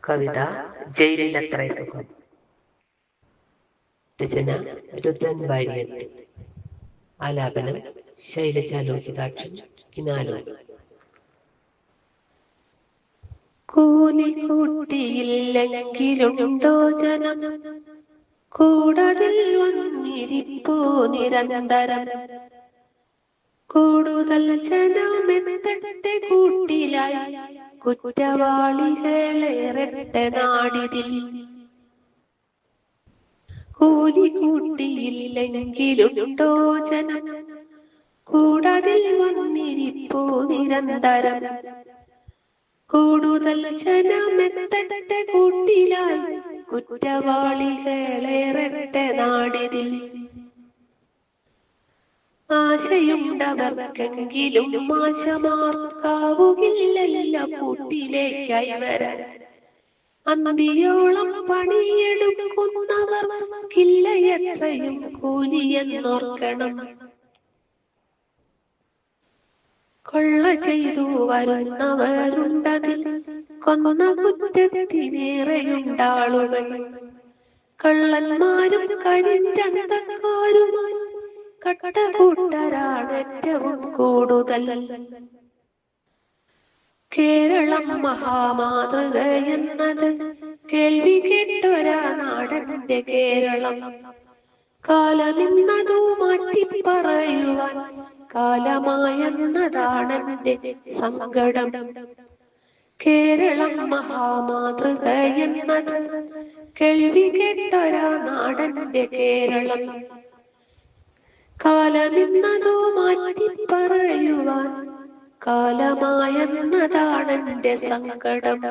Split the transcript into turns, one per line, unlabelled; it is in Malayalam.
കവിത ജയിലിലത്രേ സുഖം. രചന രുദ്രൻ വാര്യത്ത്. ആലാപനം ശൈലജാലോകിതാക്ഷൻ കിനാലോ. കൂലിക്കൂട്ടിയില്ലെങ്കിലുണ്ടോ ജനം, കൂടതിൽ വന്നിരിപ്പൂ നിരന്തരം. കൂടുതൽ ജനമെത്തട്ടെ കൂട്ടിലായി, കുറ്റവാളികളേറട്ടെ നാടിതിൽ. കൂലിക്കൂട്ടിയില്ലെങ്കിലുണ്ടോ ജനം, കൂടതിൽ വന്നിരിപ്പൂ നിരന്തരം. കൂടുതൽ ജനമെത്തട്ടെ കൂട്ടിലായി, കുറ്റവാളികളേറട്ടെ നാടിതിൽ. ആശയുണ്ടവർക്കെങ്കിലും ആശമാർക്കാവുകില്ലല്ല കൂട്ടിലേക്കായി വരാൻ. അന്തിയോളം പണിയെടുക്കുന്നവർക്കില്ല എത്രയും കൂലിയെന്നോർക്കണം. കൊള്ള ചെയ്തു വരുന്നവരുണ്ടതിൽ, കൊന്ന കുറ്റത്തിനേറെയുണ്ടാളുകൾ. കള്ളന്മാരും കരിഞ്ചന്തക്കാരുമായി കട്ടകൂട്ടരാണ് ഏറ്റവും കൂടുതൽ. കേരളം മഹാമാതൃകയെന്നത് കേൾവി കേട്ടൊരാ നാടന്റെ കേരളം. കാലമിന്നതു മാറ്റി പറയുവാൻ കാലമായെന്നതാണെന്റെ സങ്കടം. കേരളം മഹാമാതൃകയെന്നത് കേൾവി കേട്ടൊരാ നാടന്റെ കേരളം. കാലമിന്നതു മാറ്റി പറയുവാൻ കാലമായെന്നതാണെന്റെ സങ്കടം.